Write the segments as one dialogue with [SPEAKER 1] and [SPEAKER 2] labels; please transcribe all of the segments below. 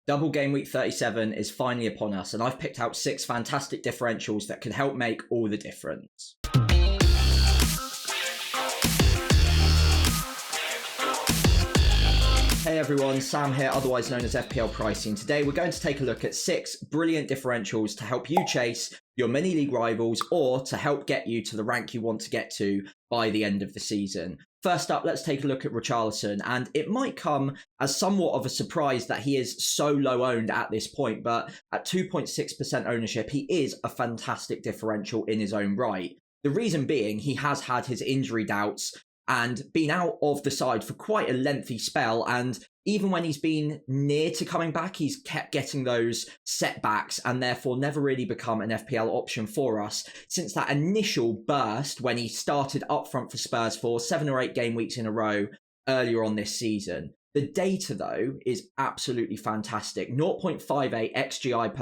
[SPEAKER 1] Double game week 37 is finally upon us, and I've picked out 6 fantastic differentials that could help make all the difference. Hey everyone, Sam here, otherwise known as FPL Pricing. Today we're going to take a look at 6 brilliant differentials to help you chase your mini league rivals or to help get you to the rank you want to get to by the end of the season. First up, let's take a look at Richarlison, and it might come as somewhat of a surprise that he is so low owned at this point, but at 2.6% ownership, he is a fantastic differential in his own right. The reason being, he has had his injury doubts and been out of the side for quite a lengthy spell, and even when he's been near to coming back, he's kept getting those setbacks and therefore never really become an FPL option for us since that initial burst when he started up front for Spurs for 7 or 8 game weeks in a row earlier on this season. The data, though, is absolutely fantastic. 0.58 XG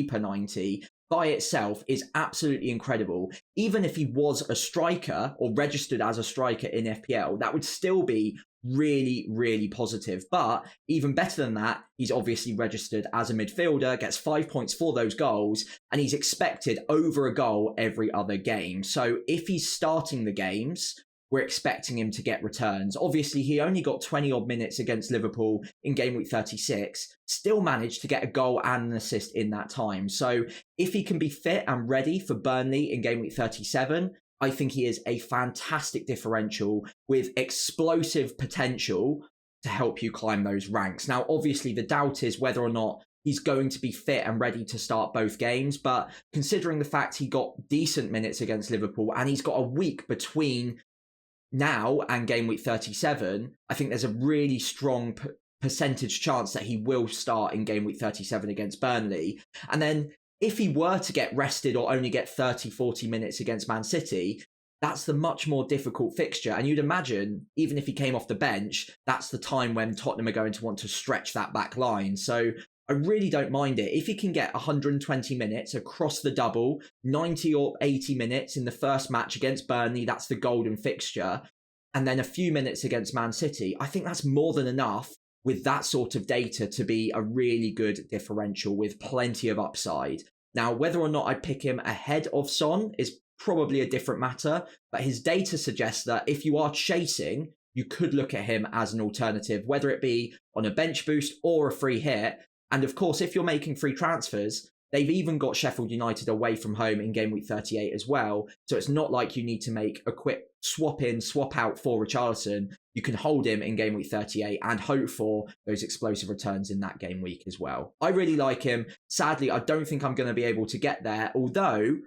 [SPEAKER 1] per 90, by itself is absolutely incredible. Even if he was a striker or registered as a striker in FPL, that would still be really, really positive. But even better than that, he's obviously registered as a midfielder, gets 5 points for those goals, and he's expected over a goal every other game. So if he's starting the games, we're expecting him to get returns. Obviously, he only got 20 odd minutes against Liverpool in game week 36, still managed to get a goal and an assist in that time. So if he can be fit and ready for Burnley in game week 37, I think he is a fantastic differential with explosive potential to help you climb those ranks. Now, obviously, the doubt is whether or not he's going to be fit and ready to start both games. But considering the fact he got decent minutes against Liverpool and he's got a week between now and game week 37, I think there's a really strong percentage chance that he will start in game week 37 against Burnley. And then if he were to get rested or only get 30-40 minutes against Man City, that's the much more difficult fixture. And you'd imagine, even if he came off the bench, that's the time when Tottenham are going to want to stretch that back line. So I really don't mind it. If he can get 120 minutes across the double, 90 or 80 minutes in the first match against Burnley, that's the golden fixture, and then a few minutes against Man City, I think that's more than enough with that sort of data to be a really good differential with plenty of upside. Now, whether or not I pick him ahead of Son is probably a different matter, but his data suggests that if you are chasing, you could look at him as an alternative, whether it be on a bench boost or a free hit. And of course, if you're making free transfers, they've even got Sheffield United away from home in game week 38 as well. So it's not like you need to make a quick swap in, swap out for Richarlison. You can hold him in game week 38 and hope for those explosive returns in that game week as well. I really like him. Sadly, I don't think I'm going to be able to get there. Although,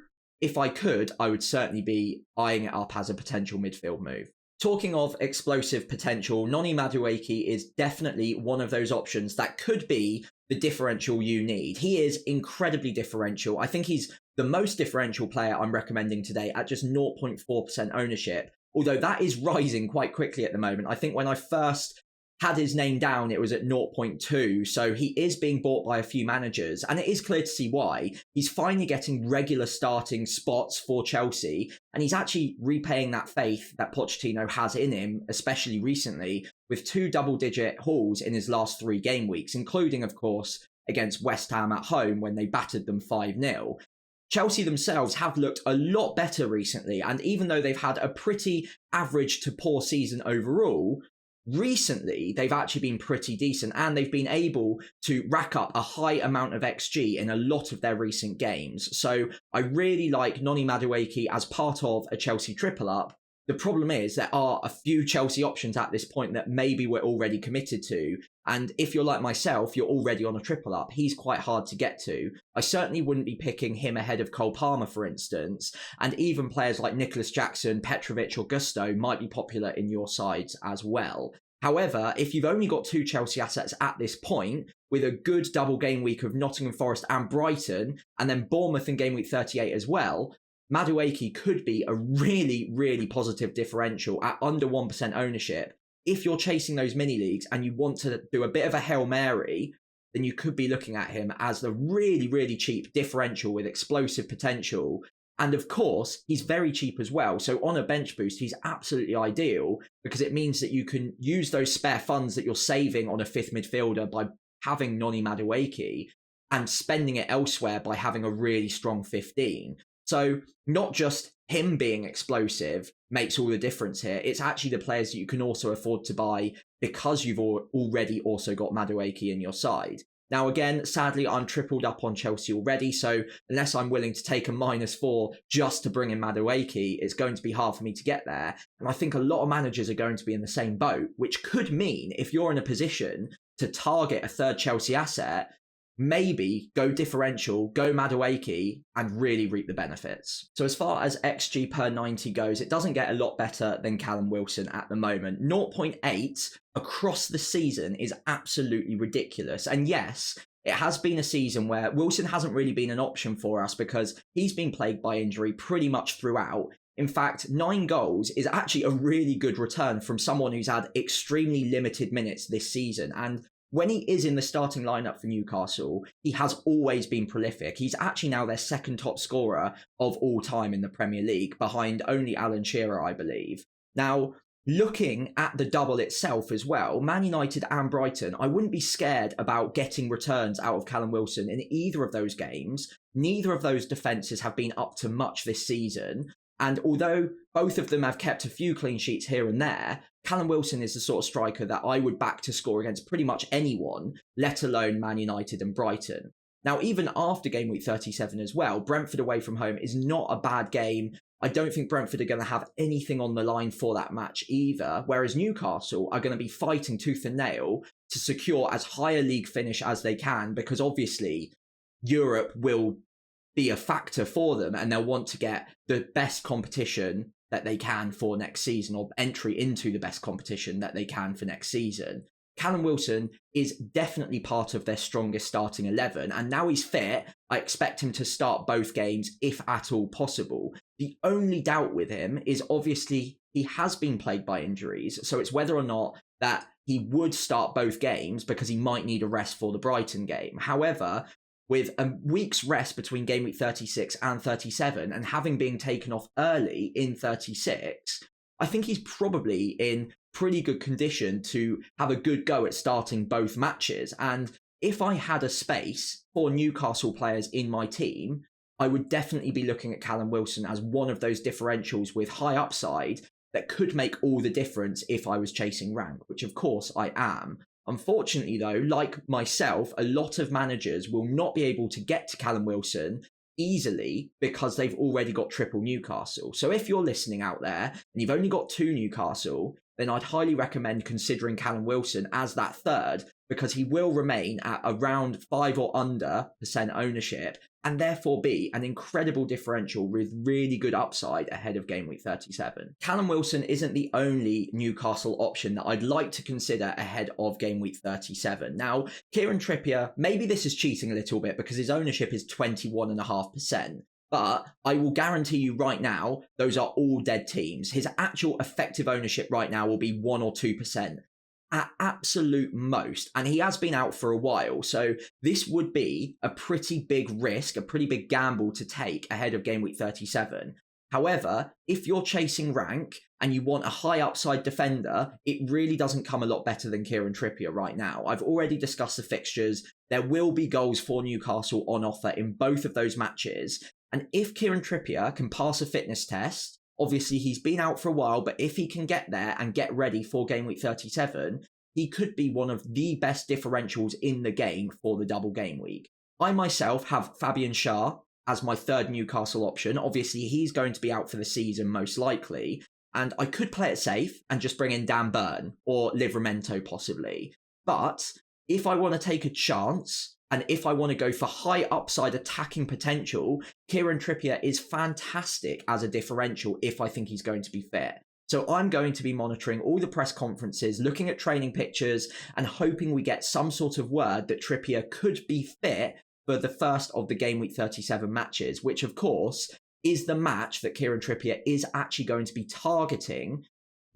[SPEAKER 1] if I could, I would certainly be eyeing it up as a potential midfield move. Talking of explosive potential, Noni Madueke is definitely one of those options that could be the differential you need. He is incredibly differential. I think he's the most differential player I'm recommending today at just 0.4% ownership, although that is rising quite quickly at the moment. I think when I first had his name down, it was at 0.2, so he is being bought by a few managers, and it is clear to see why. He's finally getting regular starting spots for Chelsea, and he's actually repaying that faith that Pochettino has in him, especially recently, with 2 double-digit hauls in his last 3 game weeks, including, of course, against West Ham at home when they battered them 5-0. Chelsea themselves have looked a lot better recently, and even though they've had a pretty average to poor season overall, recently they've actually been pretty decent, and they've been able to rack up a high amount of XG in a lot of their recent games. So I really like Noni Madueke as part of a Chelsea triple up. The problem is there are a few Chelsea options at this point that maybe we're already committed to. And if you're like myself, you're already on a triple up. He's quite hard to get to. I certainly wouldn't be picking him ahead of Cole Palmer, for instance. And even players like Nicholas Jackson, Petrovic or Gusto might be popular in your sides as well. However, if you've only got 2 Chelsea assets at this point, with a good double game week of Nottingham Forest and Brighton, and then Bournemouth in game week 38 as well, Madueke could be a really, really positive differential at under 1% ownership. If you're chasing those mini leagues and you want to do a bit of a Hail Mary, then you could be looking at him as the really, really cheap differential with explosive potential. And of course, he's very cheap as well. So on a bench boost, he's absolutely ideal because it means that you can use those spare funds that you're saving on a 5th midfielder by having Noni Madueke and spending it elsewhere by having a really strong 15. So not just him being explosive makes all the difference here. It's actually the players that you can also afford to buy because you've already also got Madueke in your side. Now, again, sadly, I'm tripled up on Chelsea already, so unless I'm willing to take a -4 just to bring in Madueke, it's going to be hard for me to get there. And I think a lot of managers are going to be in the same boat, which could mean if you're in a position to target a third Chelsea asset, maybe go differential, go Madueke, and really reap the benefits. So as far as XG per 90 goes, it doesn't get a lot better than Callum Wilson at the moment. 0.8 across the season is absolutely ridiculous. And yes, it has been a season where Wilson hasn't really been an option for us because he's been plagued by injury pretty much throughout. In fact, 9 goals is actually a really good return from someone who's had extremely limited minutes this season. And when he is in the starting lineup for Newcastle, he has always been prolific. He's actually now their second top scorer of all time in the Premier League, behind only Alan Shearer, I believe. Now, looking at the double itself as well, Man United and Brighton, I wouldn't be scared about getting returns out of Callum Wilson in either of those games. Neither of those defences have been up to much this season. And although both of them have kept a few clean sheets here and there, Callum Wilson is the sort of striker that I would back to score against pretty much anyone, let alone Man United and Brighton. Now, even after game week 37 as well, Brentford away from home is not a bad game. I don't think Brentford are going to have anything on the line for that match either, whereas Newcastle are going to be fighting tooth and nail to secure as high a league finish as they can, because obviously Europe will be a factor for them and they'll want to get the best competition that they can for next season, or entry into the best competition that they can for next season. Callum Wilson is definitely part of their strongest starting 11, and now he's fit, I expect him to start both games if at all possible. The only doubt with him is obviously he has been plagued by injuries, so it's whether or not that he would start both games because he might need a rest for the Brighton game. However, with a week's rest between game week 36 and 37, and having been taken off early in 36, I think he's probably in pretty good condition to have a good go at starting both matches. And if I had a space for Newcastle players in my team, I would definitely be looking at Callum Wilson as one of those differentials with high upside that could make all the difference if I was chasing rank, which of course I am. Unfortunately, though, like myself, a lot of managers will not be able to get to Callum Wilson easily because they've already got triple Newcastle. So if you're listening out there and you've only got 2 Newcastle, then I'd highly recommend considering Callum Wilson as that third, because he will remain at around 5 or under % ownership and therefore be an incredible differential with really good upside ahead of game week 37. Callum Wilson isn't the only Newcastle option that I'd like to consider ahead of game week 37. Now, Kieran Trippier, maybe this is cheating a little bit because his ownership is 21.5%. But I will guarantee you right now, those are all dead teams. His actual effective ownership right now will be 1 or 2% at absolute most. And he has been out for a while. So this would be a pretty big risk, a pretty big gamble to take ahead of game week 37. However, if you're chasing rank and you want a high upside defender, it really doesn't come a lot better than Kieran Trippier right now. I've already discussed the fixtures. There will be goals for Newcastle on offer in both of those matches. And if Kieran Trippier can pass a fitness test, obviously he's been out for a while, but if he can get there and get ready for game week 37, he could be one of the best differentials in the game for the double game week. I myself have Fabian Schär as my third Newcastle option. Obviously, he's going to be out for the season most likely, and I could play it safe and just bring in Dan Burn or Livramento possibly. But if I want to take a chance, and if I want to go for high upside attacking potential, Kieran Trippier is fantastic as a differential if I think he's going to be fit. So I'm going to be monitoring all the press conferences, looking at training pictures, and hoping we get some sort of word that Trippier could be fit for the first of the game week 37 matches, which of course is the match that Kieran Trippier is actually going to be targeting,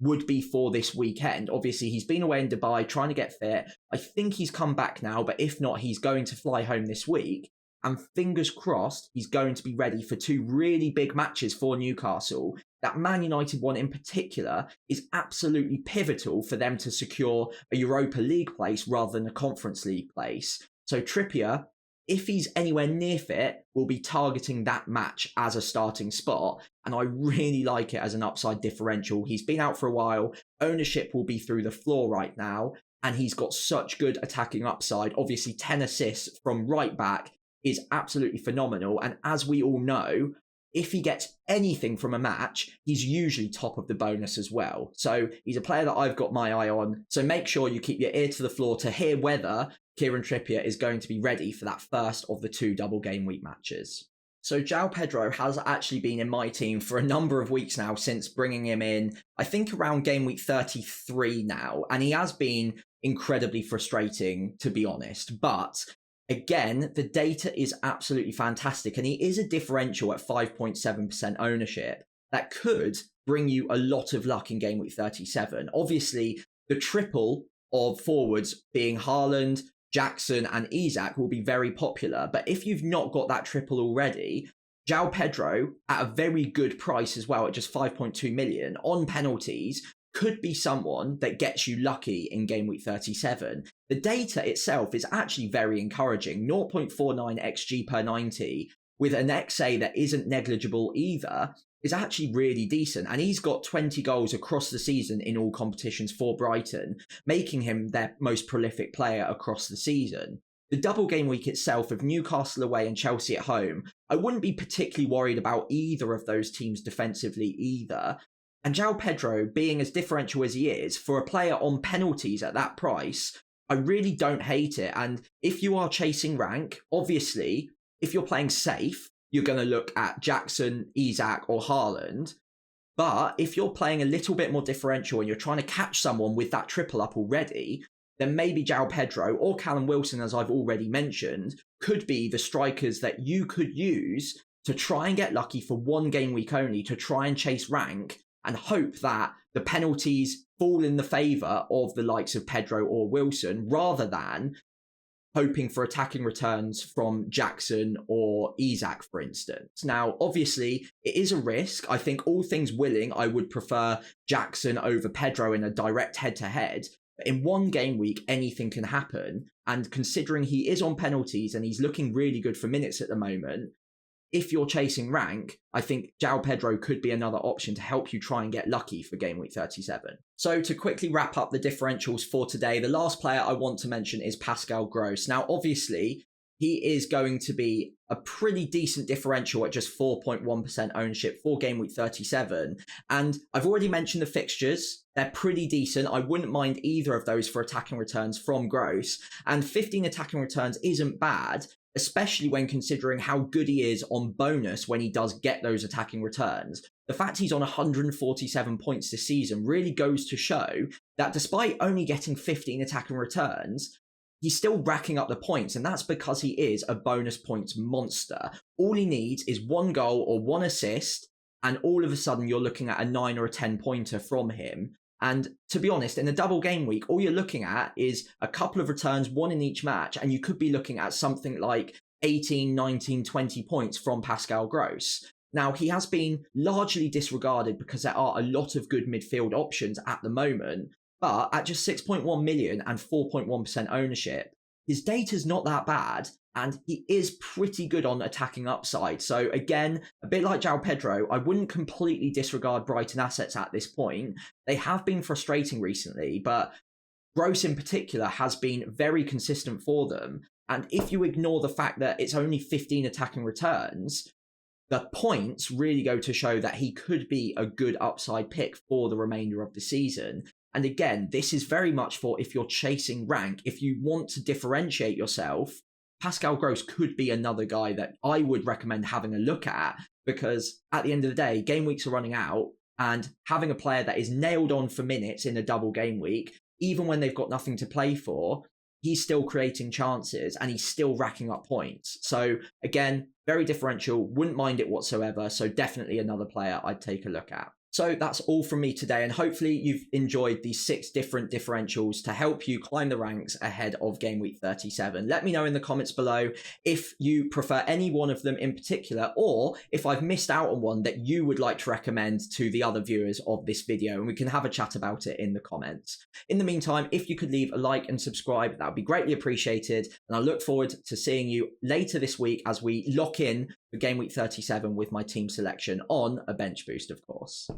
[SPEAKER 1] would be for this weekend. Obviously, he's been away in Dubai trying to get fit. I think he's come back now, but if not, he's going to fly home this week. And fingers crossed, he's going to be ready for 2 really big matches for Newcastle. That Man United one in particular is absolutely pivotal for them to secure a Europa League place rather than a Conference League place. So Trippier, if he's anywhere near fit, will be targeting that match as a starting spot. And I really like it as an upside differential. He's been out for a while. Ownership will be through the floor right now. And he's got such good attacking upside. Obviously, 10 assists from right back is absolutely phenomenal. And as we all know, if he gets anything from a match, he's usually top of the bonus as well. So he's a player that I've got my eye on. So make sure you keep your ear to the floor to hear whether Kieran Trippier is going to be ready for that first of the 2 double game week matches. So João Pedro has actually been in my team for a number of weeks now since bringing him in, I think around game week 33 now. And he has been incredibly frustrating, to be honest. But again, the data is absolutely fantastic, and he is a differential at 5.7% ownership. That could bring you a lot of luck in game week 37. Obviously, the triple of forwards being Haaland, Jackson and Isak will be very popular. But if you've not got that triple already, João Pedro at a very good price as well, at just 5.2 million on penalties, could be someone that gets you lucky in game week 37. The data itself is actually very encouraging. 0.49 XG per 90 with an XA that isn't negligible either is actually really decent. And he's got 20 goals across the season in all competitions for Brighton, making him their most prolific player across the season. The double game week itself of Newcastle away and Chelsea at home, I wouldn't be particularly worried about either of those teams defensively either. And João Pedro, being as differential as he is, for a player on penalties at that price, I really don't hate it. And if you are chasing rank, obviously, if you're playing safe, you're going to look at Jackson, Isak or Haaland. But if you're playing a little bit more differential and you're trying to catch someone with that triple up already, then maybe João Pedro or Callum Wilson, as I've already mentioned, could be the strikers that you could use to try and get lucky for 1 game week only, to try and chase rank and hope that the penalties fall in the favour of the likes of Pedro or Wilson, rather than hoping for attacking returns from Jackson or Isak, for instance. Now, obviously, it is a risk. I think all things willing, I would prefer Jackson over Pedro in a direct head-to-head. But in 1 game week, anything can happen. And considering he is on penalties and he's looking really good for minutes at the moment, if you're chasing rank, I think João Pedro could be another option to help you try and get lucky for game week 37. So to quickly wrap up the differentials for today, the last player I want to mention is Pascal Gross. Now, obviously, he is going to be a pretty decent differential at just 4.1% ownership for game week 37. And I've already mentioned the fixtures. They're pretty decent. I wouldn't mind either of those for attacking returns from Gross. And 15 attacking returns isn't bad, especially when considering how good he is on bonus when he does get those attacking returns. The fact he's on 147 points this season really goes to show that despite only getting 15 attacking returns, he's still racking up the points, and that's because he is a bonus points monster. All he needs is 1 goal or 1 assist, and all of a sudden you're looking at a 9 or a 10 pointer from him. And to be honest, in a double game week, all you're looking at is a couple of returns, 1 in each match, and you could be looking at something like 18, 19, 20 points from Pascal Gross. Now, he has been largely disregarded because there are a lot of good midfield options at the moment, but at just 6.1 million and 4.1% ownership, his data's not that bad, and he is pretty good on attacking upside. So again, a bit like João Pedro, I wouldn't completely disregard Brighton assets at this point. They have been frustrating recently, but Gross in particular has been very consistent for them. And if you ignore the fact that it's only 15 attacking returns, the points really go to show that he could be a good upside pick for the remainder of the season. And again, this is very much for if you're chasing rank. If you want to differentiate yourself, Pascal Gross could be another guy that I would recommend having a look at, because at the end of the day, game weeks are running out, and having a player that is nailed on for minutes in a double game week, even when they've got nothing to play for, he's still creating chances and he's still racking up points. So again, very differential, wouldn't mind it whatsoever. So definitely another player I'd take a look at. So that's all from me today, and hopefully you've enjoyed these 6 different differentials to help you climb the ranks ahead of Game Week 37. Let me know in the comments below if you prefer any one of them in particular, or if I've missed out on one that you would like to recommend to the other viewers of this video, and we can have a chat about it in the comments. In the meantime, if you could leave a like and subscribe, that would be greatly appreciated, and I look forward to seeing you later this week as we lock in for Game Week 37 with my team selection on a bench boost, of course.